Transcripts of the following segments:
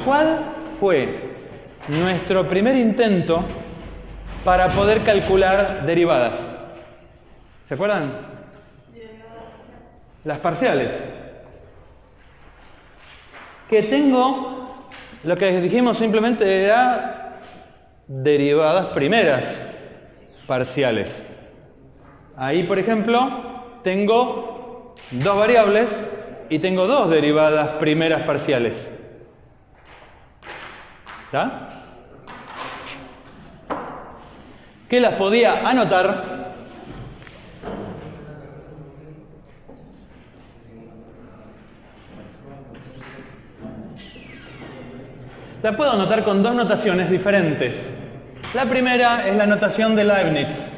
¿Cuál fue nuestro primer intento para poder calcular derivadas? ¿Se acuerdan? Las parciales. Que tengo, lo que dijimos simplemente era derivadas primeras parciales. Ahí, por ejemplo, tengo dos variables y tengo dos derivadas primeras parciales. ¿Está? Que las podía anotar la puedo anotar con dos notaciones diferentes. La primera es la notación de Leibniz.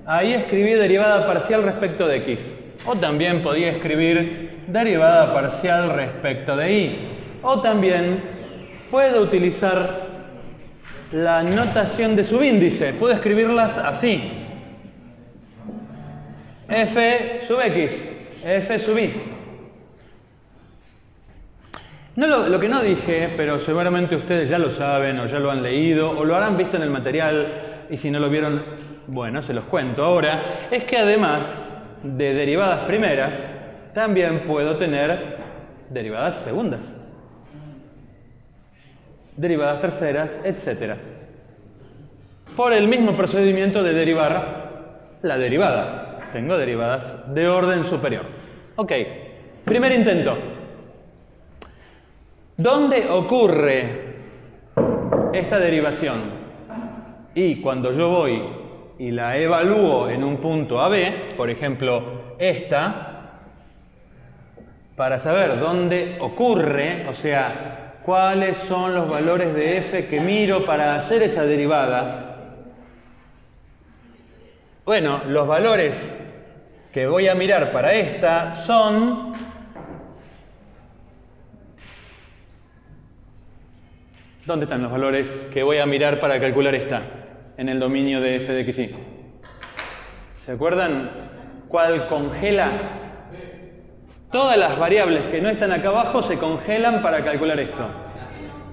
Ahí escribí derivada parcial respecto de x. O también podía escribir derivada parcial respecto de y. O también puedo utilizar la notación de subíndice. Puedo escribirlas así. F sub x, F sub y. No, lo que no dije, pero seguramente ustedes ya lo saben o ya lo han leído o lo habrán visto en el material y si no lo vieron, bueno, se los cuento ahora, es que además de derivadas primeras, también puedo tener derivadas segundas, derivadas terceras, etc. Por el mismo procedimiento de derivar la derivada. Tengo derivadas de orden superior. Ok, primer intento. ¿Dónde ocurre esta derivación? Y cuando yo voy y la evalúo en un punto AB, por ejemplo, esta, para saber dónde ocurre, o sea, cuáles son los valores de f que miro para hacer esa derivada. Bueno, los valores que voy a mirar para esta son ¿dónde están los valores que voy a mirar para calcular esta? En el dominio de f de x y. ¿Se acuerdan cuál congela? Todas las variables que no están acá abajo se congelan para calcular esto.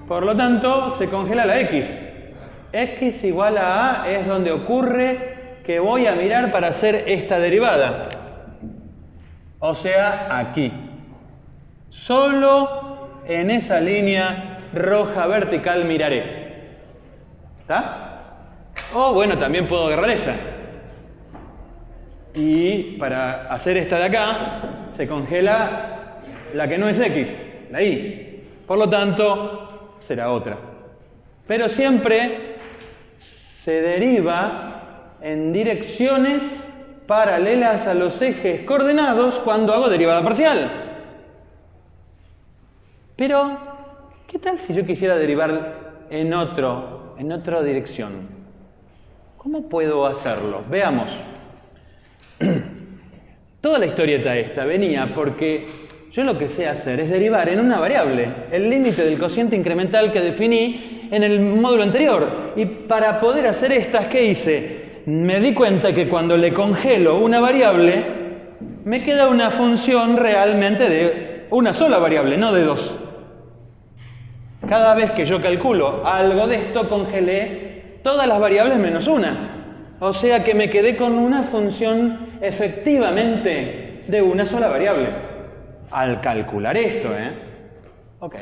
Por lo tanto, se congela la x. X igual a A es donde ocurre que voy a mirar para hacer esta derivada. O sea, aquí. Solo en esa línea roja vertical miraré. ¿Está? O bueno, también puedo agarrar esta. Y para hacer esta de acá, se congela la que no es x, la y. Por lo tanto, será otra. Pero siempre se deriva en direcciones paralelas a los ejes coordenados cuando hago derivada parcial. Pero ¿qué tal si yo quisiera derivar en otra dirección? ¿Cómo puedo hacerlo? Veamos. Toda la historieta esta venía porque yo lo que sé hacer es derivar en una variable el límite del cociente incremental que definí en el módulo anterior. Y para poder hacer estas, ¿qué hice? Me di cuenta que cuando le congelo una variable, me queda una función realmente de una sola variable, no de dos. Cada vez que yo calculo algo de esto, congelé todas las variables menos una. O sea que me quedé con una función efectivamente de una sola variable. Al calcular esto, Ok.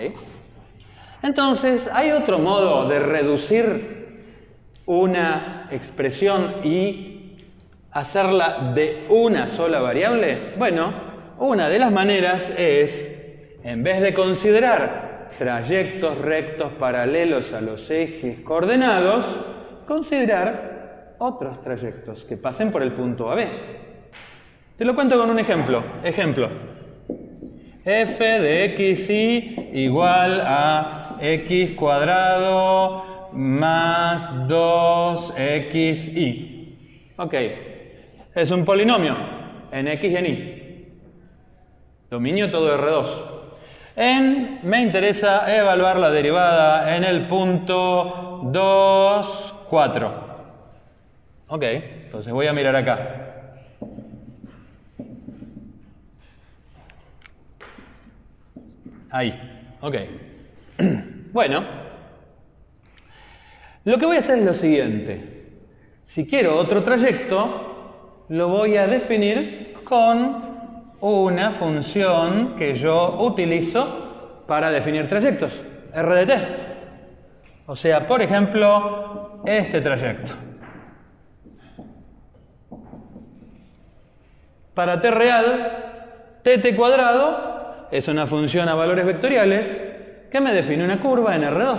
Entonces, ¿hay otro modo de reducir una expresión y hacerla de una sola variable? Bueno, una de las maneras es, en vez de considerar trayectos rectos paralelos a los ejes coordenados, considerar otros trayectos que pasen por el punto AB. Te lo cuento con un ejemplo. Ejemplo. F de x y igual a x cuadrado más 2xy. Ok. Es un polinomio en x y en y. Dominio todo R2. Me interesa evaluar la derivada en el punto 2, 4. Ok, entonces voy a mirar acá. Ahí, ok. Bueno, lo que voy a hacer es lo siguiente. Si quiero otro trayecto, lo voy a definir con una función que yo utilizo para definir trayectos, RDT. O sea, por ejemplo, este trayecto. Para t real, tt cuadrado es una función a valores vectoriales que me define una curva en R2,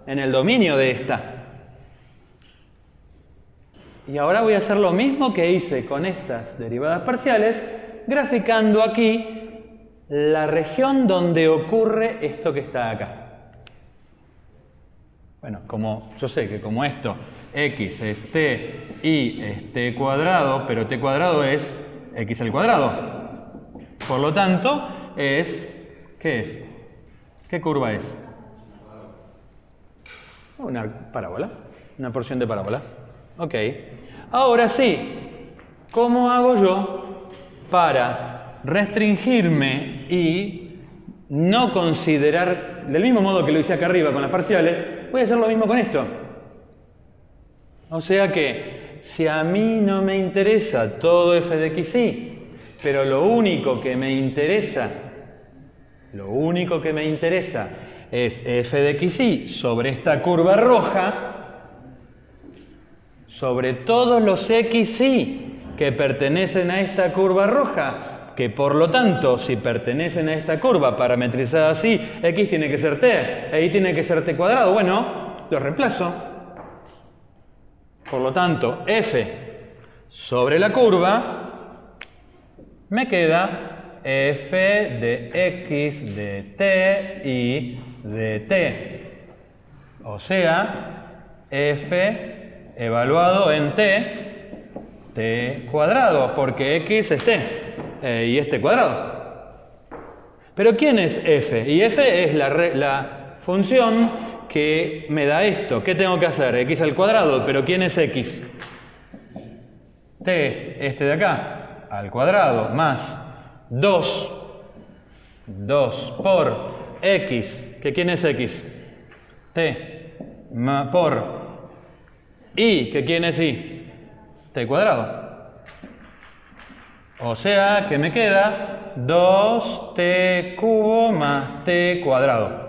en el dominio de esta. Y ahora voy a hacer lo mismo que hice con estas derivadas parciales, graficando aquí la región donde ocurre esto que está acá. Bueno, como yo sé que como esto, x es t, y es t cuadrado, pero t cuadrado es x al cuadrado. Por lo tanto, es... ¿qué es? ¿Qué curva es? Una parábola, una porción de parábola. Ok. Ahora sí, ¿cómo hago yo para restringirme y no considerar, del mismo modo que lo hice acá arriba con las parciales, voy a hacer lo mismo con esto? O sea que, si a mí no me interesa todo f de xy, pero lo único que me interesa es f de xy sobre esta curva roja, sobre todos los xy que pertenecen a esta curva roja, que por lo tanto, si pertenecen a esta curva parametrizada así, x tiene que ser t, y tiene que ser t cuadrado, bueno, lo reemplazo. Por lo tanto, f sobre la curva me queda f de x de t y de t. O sea, f evaluado en t cuadrado, porque x es t y es t cuadrado. Pero ¿quién es f? Y f es la función que me da esto. ¿Qué tengo que hacer? X al cuadrado, pero ¿quién es x? T, este de acá, al cuadrado, más 2 por x, ¿que quién es x? T, por y, ¿que quién es y? T cuadrado. O sea que me queda 2t cubo más t cuadrado.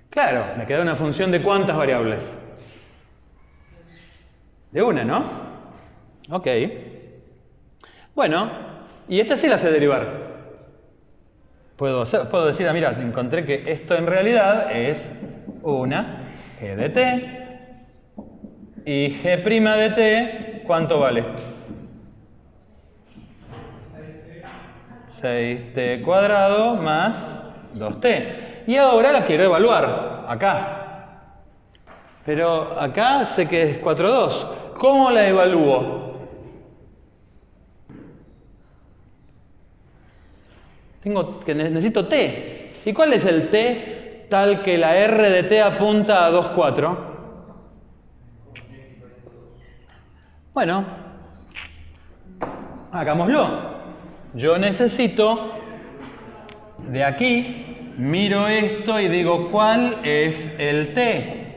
Claro, me queda una función de ¿cuántas variables? De una, ¿no? Ok. Bueno, y esta sí la sé derivar. Puedo decir, mira, encontré que esto en realidad es una g de t. Y g' de t, ¿cuánto vale? 6t cuadrado más 2t. Y ahora la quiero evaluar, acá. Pero acá sé que es 4,2. ¿Cómo la evalúo? Necesito t. ¿Y cuál es el t tal que la r de t apunta a 2,4? Bueno, hagámoslo. Yo necesito, de aquí, miro esto y digo, ¿cuál es el t?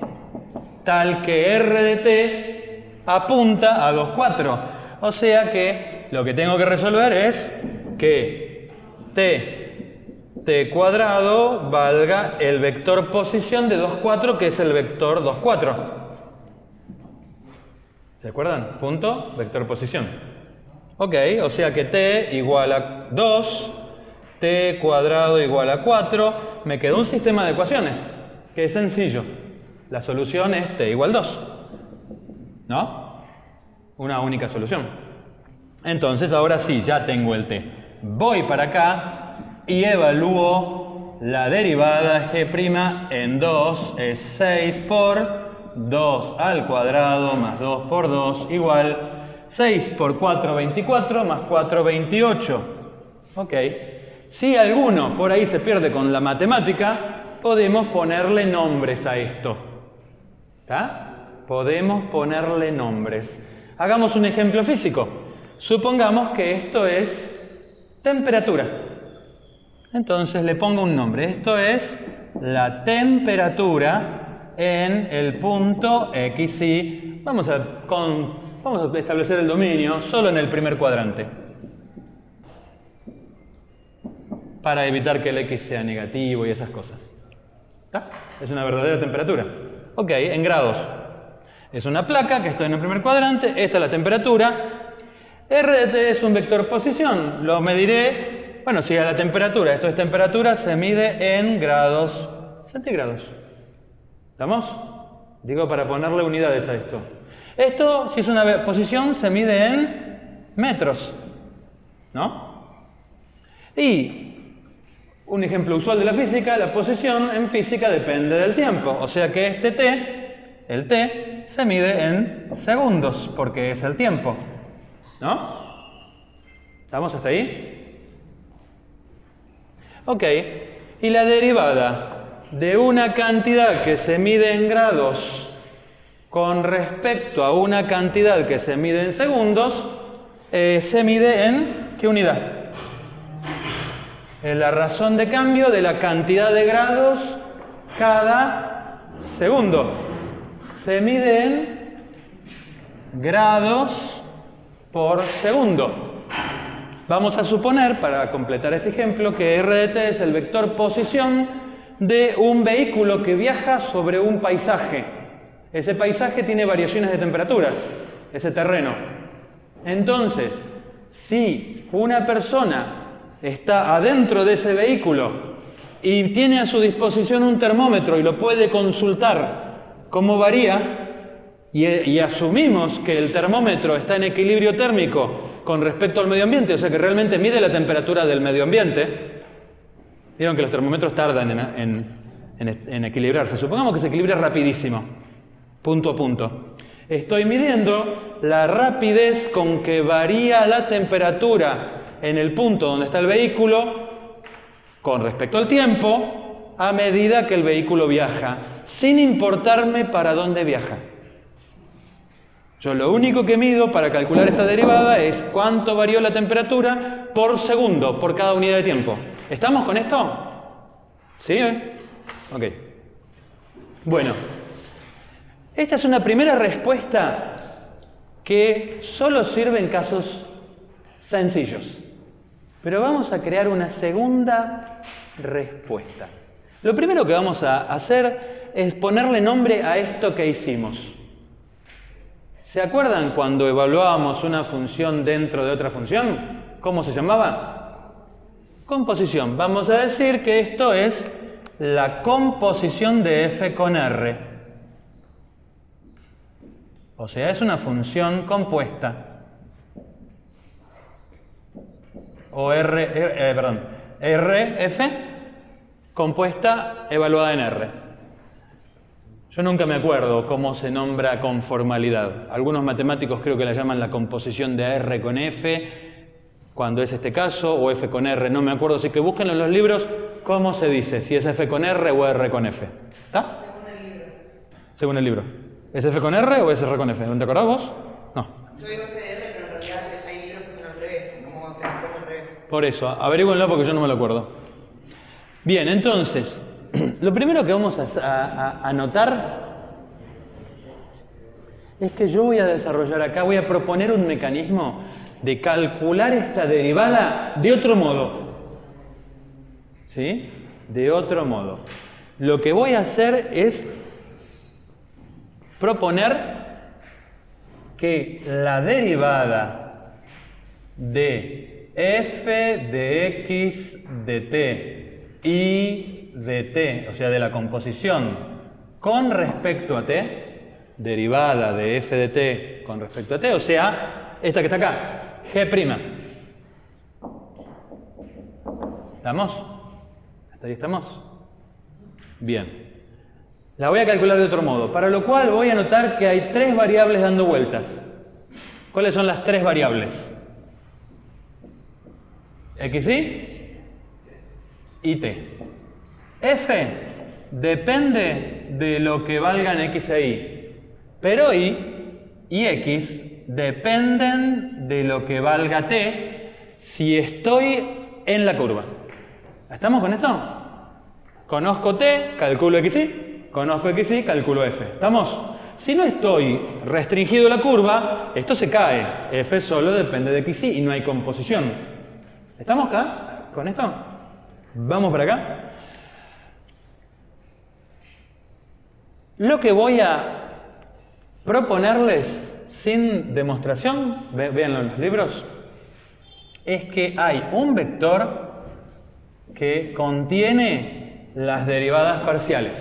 Tal que r de t apunta a 2,4. O sea que lo que tengo que resolver es que t cuadrado valga el vector posición de 2,4, que es el vector 2,4. ¿Se acuerdan? Punto, vector posición. Ok, o sea que t igual a 2, t cuadrado igual a 4. Me quedó un sistema de ecuaciones, que es sencillo. La solución es t igual 2. ¿No? Una única solución. Entonces, ahora sí, ya tengo el t. Voy para acá y evalúo la derivada g' en 2. Es 6 por 2 al cuadrado más 2 por 2 igual 6 por 4, 24 más 4, 28. Ok. Si alguno por ahí se pierde con la matemática, podemos ponerle nombres a esto. ¿Está? Podemos ponerle nombres. Hagamos un ejemplo físico. Supongamos que esto es temperatura. Entonces le pongo un nombre. Esto es la temperatura en el punto X, Y. Vamos a establecer el dominio solo en el primer cuadrante, para evitar que el X sea negativo y esas cosas. ¿Está? Es una verdadera temperatura. Ok, en grados. Es una placa que está en el primer cuadrante. Esta es la temperatura. R de T es un vector posición. Lo mediré, bueno, si a la temperatura, esto es temperatura, se mide en grados centígrados. ¿Estamos? Digo para ponerle unidades a esto. Esto, si es una posición, se mide en metros, ¿no? Y un ejemplo usual de la física, la posición en física depende del tiempo. O sea que este T, el T, se mide en segundos, porque es el tiempo, ¿no? ¿Estamos hasta ahí? Ok. Y la derivada de una cantidad que se mide en grados con respecto a una cantidad que se mide en segundos, se mide en ¿qué unidad? La razón de cambio de la cantidad de grados cada segundo. Se mide en grados por segundo. Vamos a suponer, para completar este ejemplo, que R de T es el vector posición de un vehículo que viaja sobre un paisaje. Ese paisaje tiene variaciones de temperaturas, ese terreno. Entonces, si una persona está adentro de ese vehículo y tiene a su disposición un termómetro y lo puede consultar cómo varía, y asumimos que el termómetro está en equilibrio térmico con respecto al medio ambiente, o sea que realmente mide la temperatura del medio ambiente. Vieron que los termómetros tardan en equilibrarse. Supongamos que se equilibra rapidísimo, punto a punto. Estoy midiendo la rapidez con que varía la temperatura en el punto donde está el vehículo con respecto al tiempo a medida que el vehículo viaja, sin importarme para dónde viaja. Yo lo único que mido para calcular esta derivada es cuánto varió la temperatura por segundo, por cada unidad de tiempo. ¿Estamos con esto? ¿Sí? Ok. Bueno, esta es una primera respuesta que solo sirve en casos sencillos. Pero vamos a crear una segunda respuesta. Lo primero que vamos a hacer es ponerle nombre a esto que hicimos. ¿Se acuerdan cuando evaluábamos una función dentro de otra función? ¿Cómo se llamaba? Composición. Vamos a decir que esto es la composición de f con r. O sea, es una función compuesta. O Rf compuesta evaluada en R. Yo nunca me acuerdo cómo se nombra con formalidad. Algunos matemáticos creo que la llaman la composición de R con F, cuando es este caso, o F con R, no me acuerdo, así que búsquenlo en los libros cómo se dice, si es F con R o R con F. ¿Está? Según el libro. Según el libro. ¿Es F con R o es R con F? ¿No te acordás vos? No. Yo digo F de R, pero en realidad hay libros que son al revés, como se pone al revés. Por eso, averígüenlo porque yo no me lo acuerdo. Bien, entonces, lo primero que vamos a notar es que yo voy a desarrollar acá, voy a proponer un mecanismo de calcular esta derivada de otro modo. ¿Sí? De otro modo. Lo que voy a hacer es proponer que la derivada de f de x de t y de t, o sea, de la composición con respecto a t, derivada de f de t con respecto a t, o sea, esta que está acá, g'. ¿Estamos? ¿Hasta ahí estamos? Bien. La voy a calcular de otro modo, para lo cual voy a notar que hay tres variables dando vueltas. ¿Cuáles son las tres variables? XY y T. F depende de lo que valgan X e Y, pero Y y X dependen de lo que valga T si estoy en la curva. ¿Estamos con esto? Conozco t, calculo xy, conozco xy, calculo f. ¿Estamos? Si no estoy restringido la curva, esto se cae. F solo depende de xy y no hay composición. ¿Estamos acá con esto? Vamos para acá. Lo que voy a proponerles sin demostración, véanlo en los libros, es que hay un vector que contiene las derivadas parciales.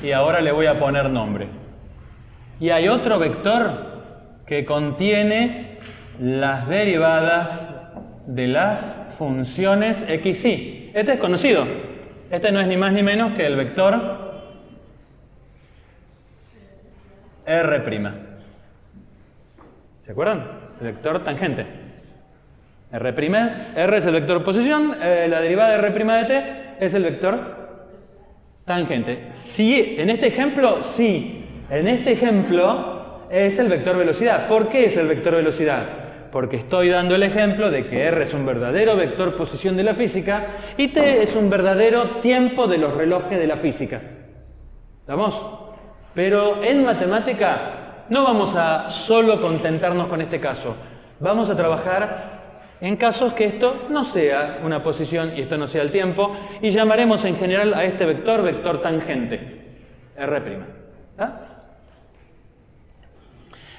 Y ahora le voy a poner nombre. Y hay otro vector que contiene las derivadas de las funciones x, y. Este es conocido. Este no es ni más ni menos que el vector R'. ¿Se acuerdan? El vector tangente. R' es el vector posición, la derivada de R' de t es el vector tangente. Sí, en este ejemplo, sí. En este ejemplo es el vector velocidad. ¿Por qué es el vector velocidad? Porque estoy dando el ejemplo de que R es un verdadero vector posición de la física y t es un verdadero tiempo de los relojes de la física. ¿Estamos? Pero en matemática no vamos a solo contentarnos con este caso. Vamos a trabajar en casos que esto no sea una posición y esto no sea el tiempo, y llamaremos en general a este vector vector tangente, R'. ¿Ah?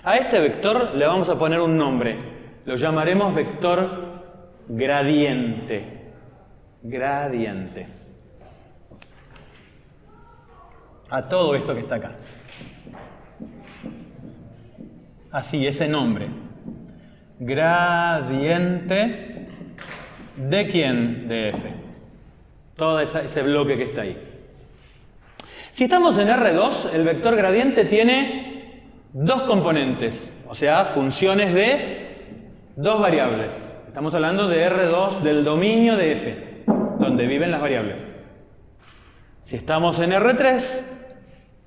A este vector le vamos a poner un nombre, lo llamaremos vector gradiente. Gradiente. A todo esto que está acá. Así, ese nombre. Gradiente de quién? De f. Todo ese bloque que está ahí. Si estamos en R2, el vector gradiente tiene dos componentes, o sea, funciones de dos variables. Estamos hablando de R2 del dominio de f, donde viven las variables. Si estamos en R3,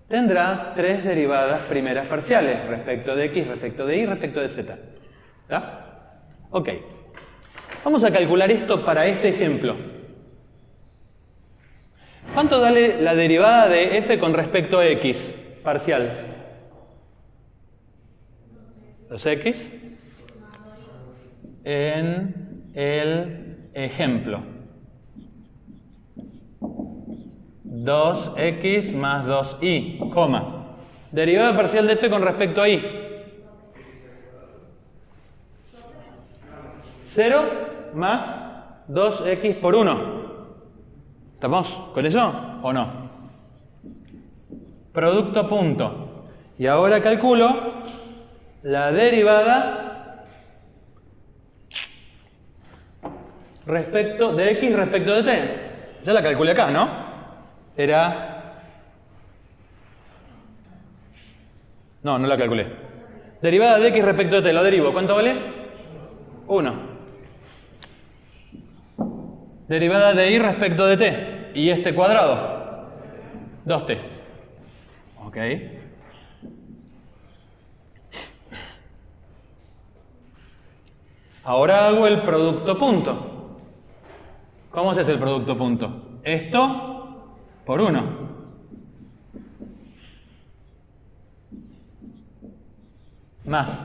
tendrá tres derivadas primeras parciales, respecto de x, respecto de y, respecto de z. ¿Está? Ok. Vamos a calcular esto para este ejemplo. ¿Cuánto da la derivada de f con respecto a x parcial? 2x en el ejemplo. 2x más 2y, coma. Derivada parcial de f con respecto a y. 0 más 2x por 1. ¿Estamos con eso o no? Producto punto. Y ahora calculo la derivada respecto de x respecto de t. Ya la calculé acá, ¿no? Era... No la calculé. Derivada de x respecto de t, la derivo. ¿Cuánto vale? 1. Derivada de y respecto de t. ¿Y este cuadrado? 2t. Ok. Ahora hago el producto punto. ¿Cómo se hace el producto punto? Esto por 1. Más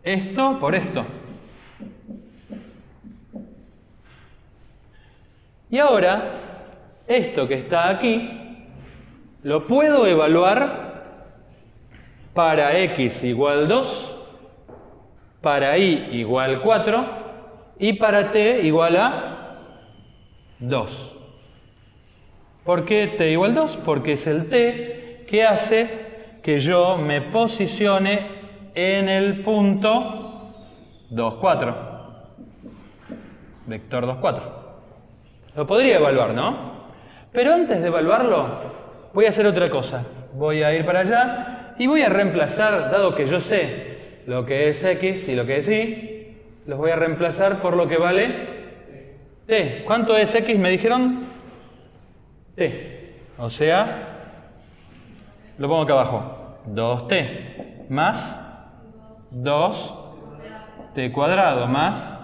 esto por esto. Y ahora, esto que está aquí, lo puedo evaluar para x igual 2, para y igual 4 y para t igual a 2. ¿Por qué t igual 2? Porque es el t que hace que yo me posicione en el punto 2, 4. Vector 2, 4. Lo podría evaluar, ¿no? Pero antes de evaluarlo, voy a hacer otra cosa. Voy a ir para allá y voy a reemplazar, dado que yo sé lo que es x y lo que es y, los voy a reemplazar por lo que vale t. ¿Cuánto es x? Me dijeron t. O sea, lo pongo acá abajo. 2t más 2t cuadrado más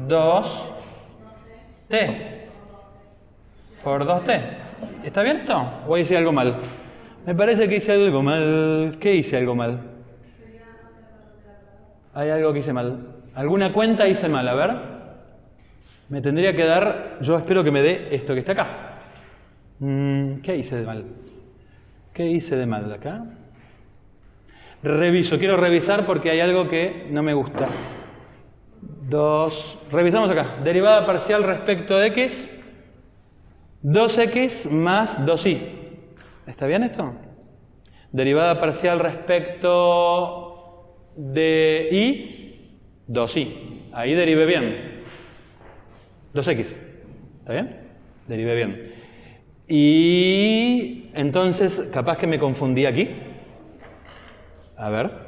2t por 2t. ¿Está bien esto? ¿O hice algo mal? Me parece que hice algo mal. ¿Qué hice algo mal? Hay algo que hice mal. ¿Alguna cuenta hice mal? A ver. Me tendría que dar... Yo espero que me dé esto que está acá. ¿Qué hice de mal? ¿Qué hice de mal acá? Reviso. Quiero revisar porque hay algo que no me gusta. Revisamos acá. Derivada parcial respecto de x. 2x más 2y. ¿Está bien esto? Derivada parcial respecto de y, 2y. Ahí derivé bien. 2x. ¿Está bien? Derivé bien. Y entonces, capaz que me confundí aquí. A ver.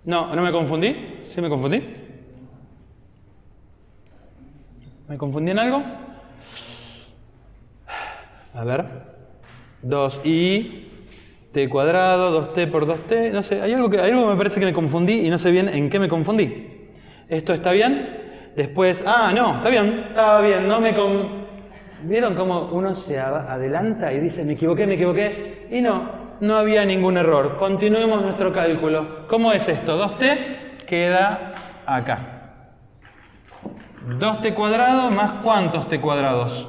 No, no me confundí. ¿Sí me confundí? ¿Me confundí en algo? A ver. 2i t cuadrado, 2t por 2t. No sé, hay algo que me parece que me confundí y no sé bien en qué me confundí. ¿Esto está bien? Después, no, está bien, estaba bien. ¿Vieron cómo uno se adelanta y dice, me equivoqué? Y no había ningún error. Continuemos nuestro cálculo. ¿Cómo es esto? 2t queda acá. 2t cuadrado más ¿cuántos t cuadrados?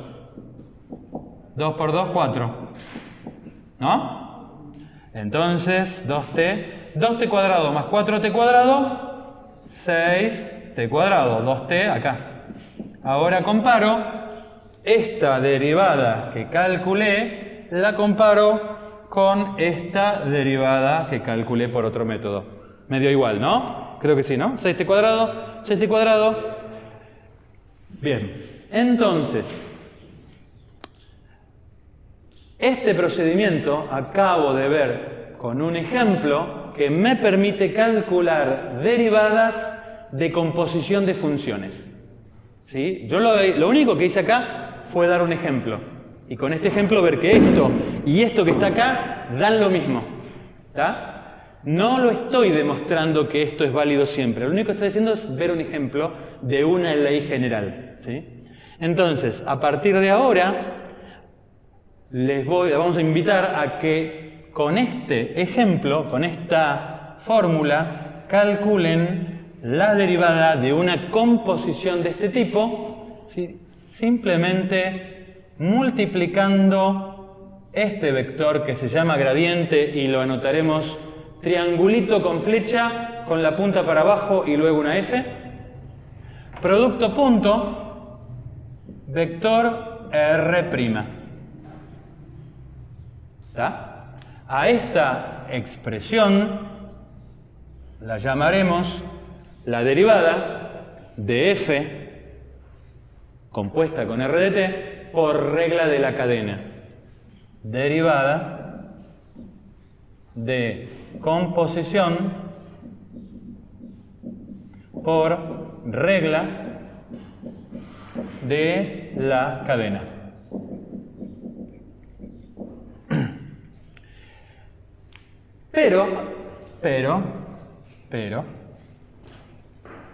2 por 2, 4. ¿No? Entonces, 2t cuadrado más 4t cuadrado, 6t cuadrado. 2t acá. Ahora comparo esta derivada que calculé, la comparo con esta derivada que calculé por otro método. Me dio igual, ¿no? Creo que sí, ¿no? 6t cuadrado, 6t cuadrado. Bien, entonces, este procedimiento acabo de ver con un ejemplo que me permite calcular derivadas de composición de funciones. ¿Sí? Yo lo único que hice acá fue dar un ejemplo. Y con este ejemplo ver que esto y esto que está acá dan lo mismo. ¿Está? No lo estoy demostrando que esto es válido siempre. Lo único que estoy haciendo es ver un ejemplo de una ley general. ¿Sí? Entonces, a partir de ahora, vamos a invitar a que con este ejemplo, con esta fórmula, calculen la derivada de una composición de este tipo, ¿sí? Simplemente multiplicando este vector que se llama gradiente y lo anotaremos triangulito con flecha, con la punta para abajo y luego una F. Producto punto, vector R'. ¿Está? A esta expresión la llamaremos la derivada de f compuesta con r de t por regla de la cadena. Derivada de composición por regla de la cadena. Pero,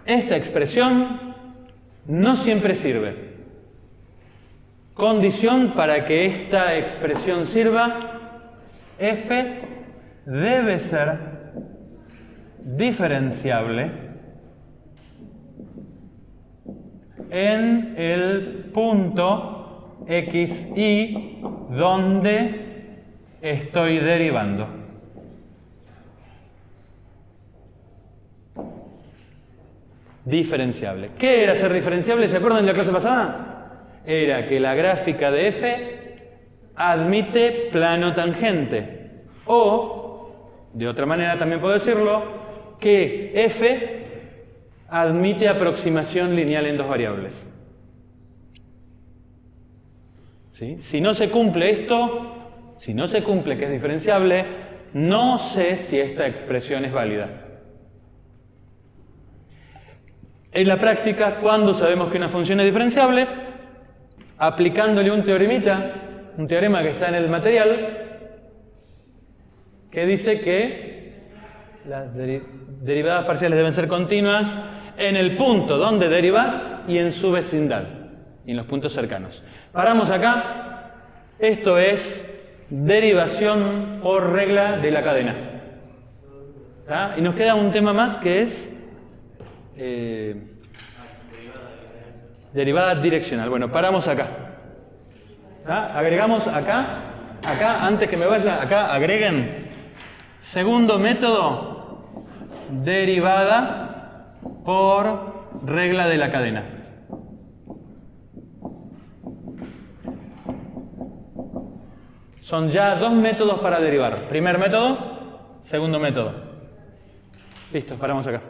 esta expresión no siempre sirve. Condición para que esta expresión sirva, f debe ser diferenciable en el punto x y donde estoy derivando. Diferenciable. ¿Qué era ser diferenciable? ¿Se acuerdan de la clase pasada? Era que la gráfica de f admite plano tangente. O, de otra manera también puedo decirlo, que f admite aproximación lineal en dos variables. ¿Sí? Si no se cumple esto, si no se cumple que es diferenciable, no sé si esta expresión es válida. En la práctica, ¿cuándo sabemos que una función es diferenciable? Aplicándole un teoremita, un teorema que está en el material, que dice que Las derivadas parciales deben ser continuas en el punto donde derivas y en su vecindad, y en los puntos cercanos. Paramos acá. Esto es derivación por regla de la cadena. ¿Tá? Y nos queda un tema más que es derivada direccional. Bueno, paramos acá. ¿Tá? Agregamos acá, antes que me vaya, acá agreguen segundo método, derivada por regla de la cadena. Son ya dos métodos para derivar. Primer método, segundo método. Listo, paramos acá.